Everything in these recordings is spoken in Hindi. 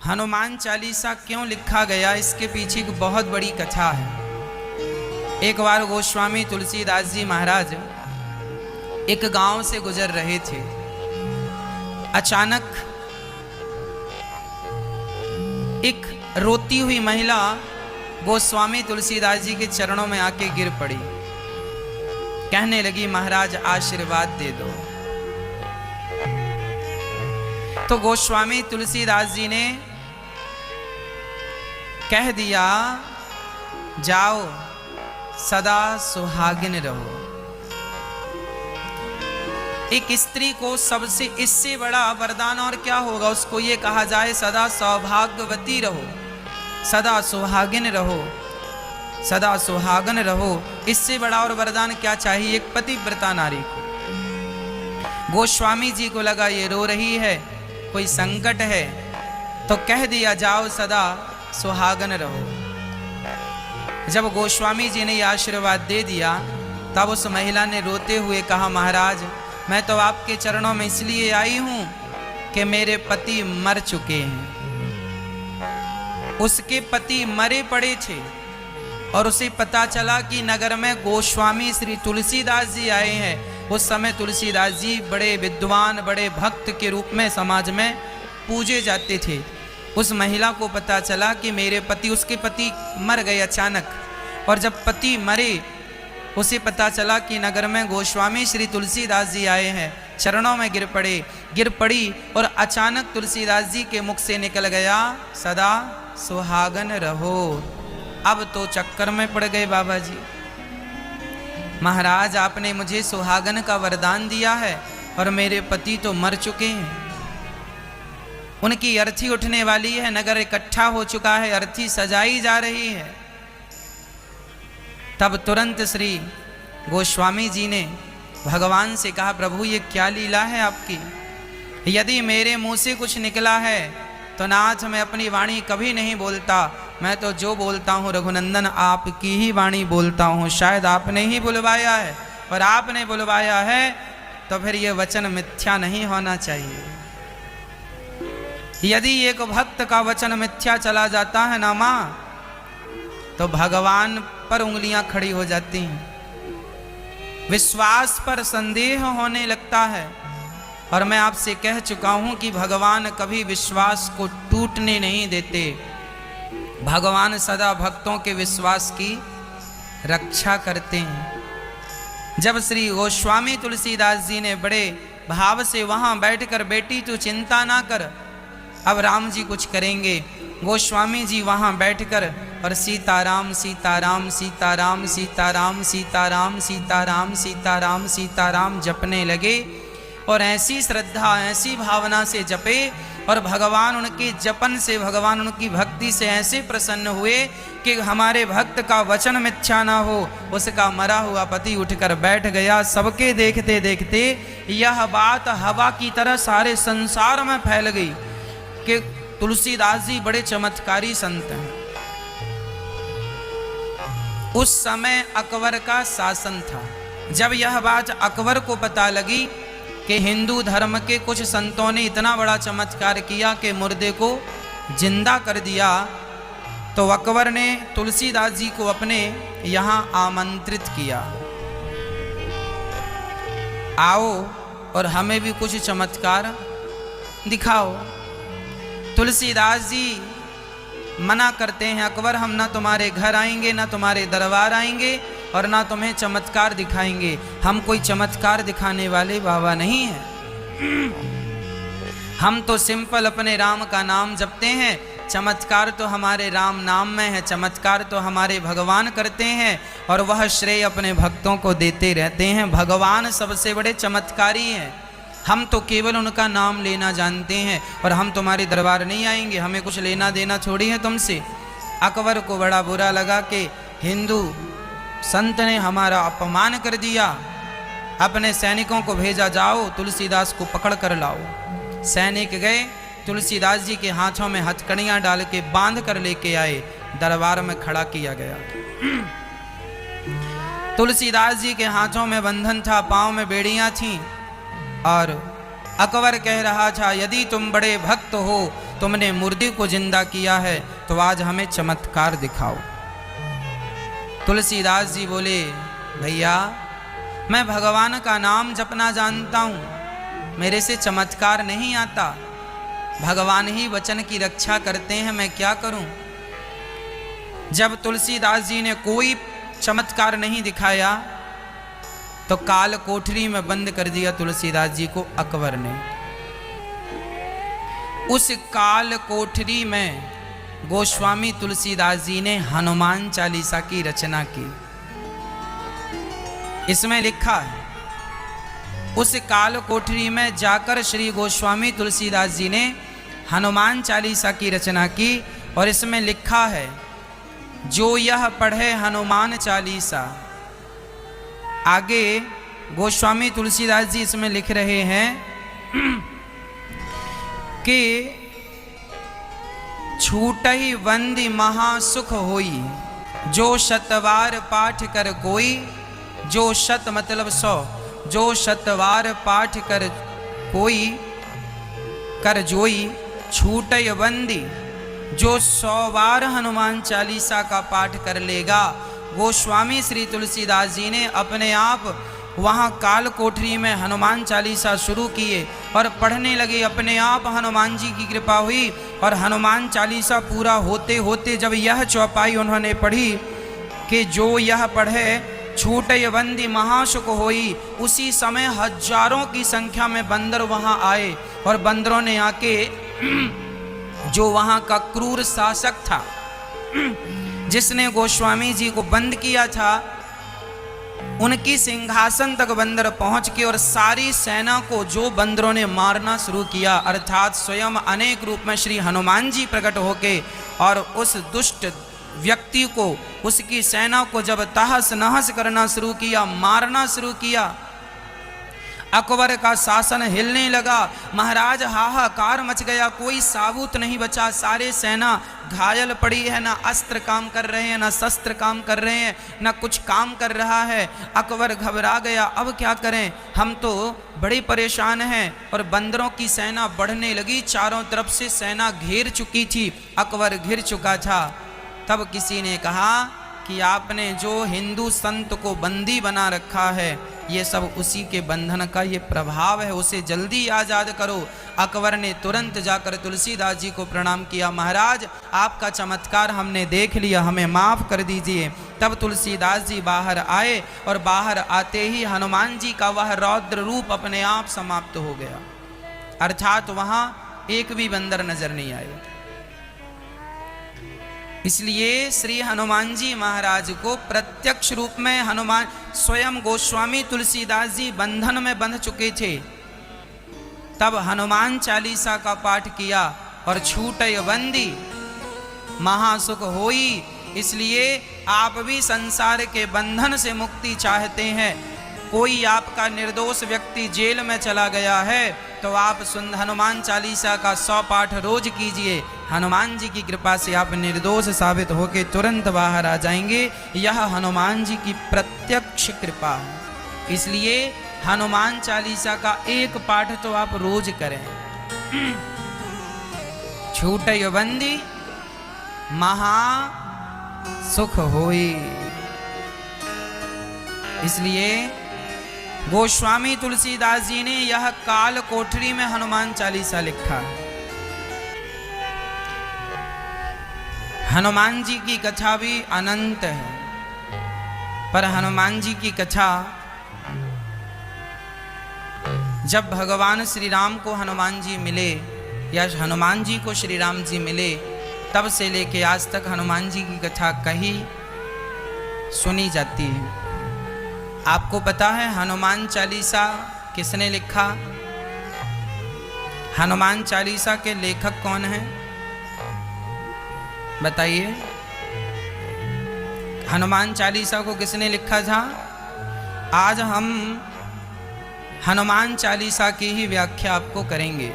हनुमान चालीसा क्यों लिखा गया, इसके पीछे एक बहुत बड़ी कथा है। एक बार गोस्वामी तुलसीदास जी महाराज एक गांव से गुजर रहे थे। अचानक एक रोती हुई महिला गोस्वामी तुलसीदास जी के चरणों में आके गिर पड़ी। कहने लगी, महाराज आशीर्वाद दे दो। तो गोस्वामी तुलसीदास जी ने कह दिया, जाओ सदा सुहागिन रहो। एक स्त्री को सबसे इससे बड़ा वरदान और क्या होगा। उसको ये कहा जाए सदा सौभाग्यवती रहो, सदा सुहागिन रहो, सदा सुहागन रहो। इससे बड़ा और वरदान क्या चाहिए एक पतिव्रता नारी को। गोस्वामी जी को लगा ये रो रही है, कोई संकट है, तो कह दिया जाओ सदा सुहागन रहो। जब गोस्वामी जी ने ये आशीर्वाद दे दिया तब उस महिला ने रोते हुए कहा, महाराज मैं तो आपके चरणों में इसलिए आई हूं कि मेरे पति मर चुके हैं। उसके पति मरे पड़े थे और उसे पता चला कि नगर में गोस्वामी श्री तुलसीदास जी आए हैं। उस समय तुलसीदास जी बड़े विद्वान, बड़े भक्त के रूप में समाज में पूजे जाते थे। उस महिला को पता चला कि मेरे पति, उसके पति मर गए अचानक, और जब पति मरे उसे पता चला कि नगर में गोस्वामी श्री तुलसीदास जी आए हैं। चरणों में गिर पड़ी और अचानक तुलसीदास जी के मुख से निकल गया, सदा सुहागन रहो। अब तो चक्कर में पड़ गए बाबा जी। महाराज आपने मुझे सुहागन का वरदान दिया है और मेरे पति तो मर चुके हैं। उनकी अर्थी उठने वाली है, नगर इकट्ठा हो चुका है, अर्थी सजाई जा रही है। तब तुरंत श्री गोस्वामी जी ने भगवान से कहा, प्रभु ये क्या लीला है आपकी। यदि मेरे मुंह से कुछ निकला है तो नाथ मैं अपनी वाणी कभी नहीं बोलता। मैं तो जो बोलता हूँ रघुनंदन आपकी ही वाणी बोलता हूँ। शायद आपने ही बुलवाया है, और आपने बुलवाया है तो फिर ये वचन मिथ्या नहीं होना चाहिए। यदि एक भक्त का वचन मिथ्या चला जाता है ना माँ, तो भगवान पर उंगलियां खड़ी हो जाती हैं, विश्वास पर संदेह होने लगता है। और मैं आपसे कह चुका हूं कि भगवान कभी विश्वास को टूटने नहीं देते। भगवान सदा भक्तों के विश्वास की रक्षा करते हैं। जब श्री गोस्वामी तुलसीदास जी ने बड़े भाव से वहां बैठकर, बेटी तू चिंता ना कर, अब राम जी कुछ करेंगे। गोस्वामी जी वहां बैठकर और सीताराम सीताराम सीताराम सीताराम सीताराम सीताराम सीताराम सीताराम जपने लगे। और ऐसी श्रद्धा, ऐसी भावना से जपे, और भगवान उनके जपन से, भगवान उनकी भक्ति से ऐसे प्रसन्न हुए कि हमारे भक्त का वचन मिथ्या ना हो। उसका मरा हुआ पति उठकर बैठ गया। सबके देखते देखते यह बात हवा की तरह सारे संसार में फैल गई कि तुलसीदास जी बड़े चमत्कारी संत हैं। उस समय अकबर का शासन था। जब यह बात अकबर को पता लगी कि हिंदू धर्म के कुछ संतों ने इतना बड़ा चमत्कार किया कि मुर्दे को जिंदा कर दिया, तो अकबर ने तुलसीदास जी को अपने यहाँ आमंत्रित किया, आओ और हमें भी कुछ चमत्कार दिखाओ। तुलसीदास जी मना करते हैं, अकबर हम ना तुम्हारे घर आएंगे, ना तुम्हारे दरबार आएंगे, और ना तुम्हें चमत्कार दिखाएंगे। हम कोई चमत्कार दिखाने वाले बाबा नहीं हैं। हम तो सिंपल अपने राम का नाम जपते हैं। चमत्कार तो हमारे राम नाम में है, चमत्कार तो हमारे भगवान करते हैं, और वह श्रेय अपने भक्तों को देते रहते हैं। भगवान सबसे बड़े चमत्कारी हैं। हम तो केवल उनका नाम लेना जानते हैं, और हम तुम्हारे दरबार नहीं आएंगे, हमें कुछ लेना देना थोड़ी है तुमसे। अकबर को बड़ा बुरा लगा कि हिंदू संत ने हमारा अपमान कर दिया। अपने सैनिकों को भेजा, जाओ तुलसीदास को पकड़ कर लाओ। सैनिक गए, तुलसीदास जी के हाथों में हथकड़ियाँ डाल के बांध कर लेके आए, दरबार में खड़ा किया गया। तुलसीदास जी के हाथों में बंधन था, पाँव में बेड़ियाँ थीं, और अकबर कह रहा था, यदि तुम बड़े भक्त हो तुमने मुर्दे को जिंदा किया है, तो आज हमें चमत्कार दिखाओ। तुलसीदास जी बोले, भैया मैं भगवान का नाम जपना जानता हूँ, मेरे से चमत्कार नहीं आता। भगवान ही वचन की रक्षा करते हैं, मैं क्या करूं। जब तुलसीदास जी ने कोई चमत्कार नहीं दिखाया तो काल कोठरी में बंद कर दिया तुलसीदास जी को अकबर ने। उस काल कोठरी में गोस्वामी तुलसीदास जी ने हनुमान चालीसा की रचना की। इसमें लिखा है, उस काल कोठरी में जाकर श्री गोस्वामी तुलसीदास जी ने हनुमान चालीसा की रचना की। और इसमें लिखा है, जो यह पढ़े हनुमान चालीसा। आगे गोस्वामी तुलसीदास जी इसमें लिख रहे हैं कि छूटहि वंदी महासुख होई, जो शतवार पाठ कर कोई। जो शत मतलब 100, जो शतवार पाठ कर कोई कर जोई, छूटहि वंदी। जो 100 बार हनुमान चालीसा का पाठ कर लेगा। गोस्वामी श्री तुलसीदास जी ने अपने आप वहाँ काल कोठरी में हनुमान चालीसा शुरू किए और पढ़ने लगे। अपने आप हनुमान जी की कृपा हुई और हनुमान चालीसा पूरा होते होते जब यह चौपाई उन्होंने पढ़ी कि जो यह पढ़े छूटय बंदी महासुख होई, उसी समय हजारों की संख्या में बंदर वहाँ आए और बंदरों ने आके जो वहाँ का क्रूर शासक था, जिसने गोस्वामी जी को बंद किया था, उनकी सिंहासन तक बंदर पहुंच के और सारी सेना को जो बंदरों ने मारना शुरू किया। अर्थात स्वयं अनेक रूप में श्री हनुमान जी प्रकट होके और उस दुष्ट व्यक्ति को, उसकी सेना को जब तहस नहस करना शुरू किया, मारना शुरू किया, अकबर का शासन हिलने लगा। महाराज हाहाकार मच गया, कोई साबुत नहीं बचा। सारे सेना घायल पड़ी है, ना अस्त्र काम कर रहे हैं, ना शस्त्र काम कर रहे हैं, ना कुछ काम कर रहा है। अकबर घबरा गया, अब क्या करें, हम तो बड़े परेशान हैं। और बंदरों की सेना बढ़ने लगी, चारों तरफ से सेना घेर चुकी थी, अकबर घिर चुका था। तब किसी ने कहा कि आपने जो हिंदू संत को बंदी बना रखा है, ये सब उसी के बंधन का ये प्रभाव है, उसे जल्दी आज़ाद करो। अकबर ने तुरंत जाकर तुलसीदास जी को प्रणाम किया, महाराज आपका चमत्कार हमने देख लिया, हमें माफ़ कर दीजिए। तब तुलसीदास जी बाहर आए और बाहर आते ही हनुमान जी का वह रौद्र रूप अपने आप समाप्त हो गया। अर्थात वहाँ एक भी बंदर नजर नहीं आए। इसलिए श्री हनुमान जी महाराज को प्रत्यक्ष रूप में हनुमान स्वयं गोस्वामी तुलसीदास जी बंधन में बंध चुके थे, तब हनुमान चालीसा का पाठ किया और छूटय बंदी महासुख होई। इसलिए आप भी संसार के बंधन से मुक्ति चाहते हैं, कोई आपका निर्दोष व्यक्ति जेल में चला गया है, तो आप हनुमान चालीसा का 100 पाठ रोज कीजिए। हनुमान जी की कृपा से आप निर्दोष साबित होकर तुरंत बाहर आ जाएंगे। यह हनुमान जी की प्रत्यक्ष कृपा है। इसलिए हनुमान चालीसा का एक पाठ तो आप रोज करें। छूटय बंदी महा सुख होई। इसलिए गोस्वामी तुलसीदास जी ने यह काल कोठरी में हनुमान चालीसा लिखा। हनुमान जी की कथा भी अनंत है, पर हनुमान जी की कथा जब भगवान श्री राम को हनुमान जी मिले या हनुमान जी को श्री राम जी मिले, तब से लेके आज तक हनुमान जी की कथा कहीं सुनी जाती है। आपको पता है हनुमान चालीसा किसने लिखा? हनुमान चालीसा के लेखक कौन हैं? बताइए। हनुमान चालीसा को किसने लिखा था? आज हम हनुमान चालीसा की ही व्याख्या आपको करेंगे।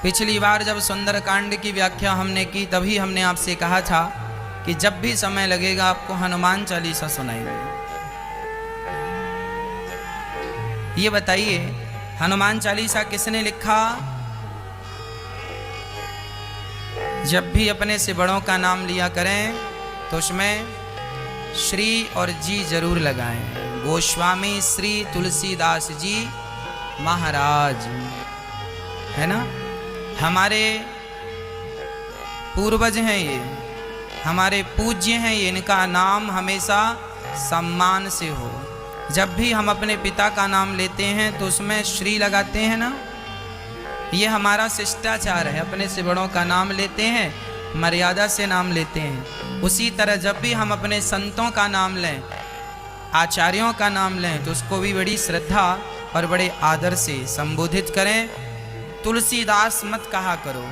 पिछली बार जब सुंदरकांड की व्याख्या हमने की, तभी हमने आपसे कहा था कि जब भी समय लगेगा आपको हनुमान चालीसा सुनाएंगे। ये बताइए हनुमान चालीसा किसने लिखा? जब भी अपने से बड़ों का नाम लिया करें तो उसमें श्री और जी जरूर लगाएं। गोस्वामी श्री तुलसीदास जी महाराज, है ना, हमारे पूर्वज हैं, ये हमारे पूज्य हैं, ये इनका नाम हमेशा सम्मान से हो। जब भी हम अपने पिता का नाम लेते हैं तो उसमें श्री लगाते हैं ना, ये हमारा शिष्टाचार है। अपने से बड़ों का नाम लेते हैं, मर्यादा से नाम लेते हैं। उसी तरह जब भी हम अपने संतों का नाम लें, आचार्यों का नाम लें, तो उसको भी बड़ी श्रद्धा और बड़े आदर से संबोधित करें। तुलसीदास मत कहा करो,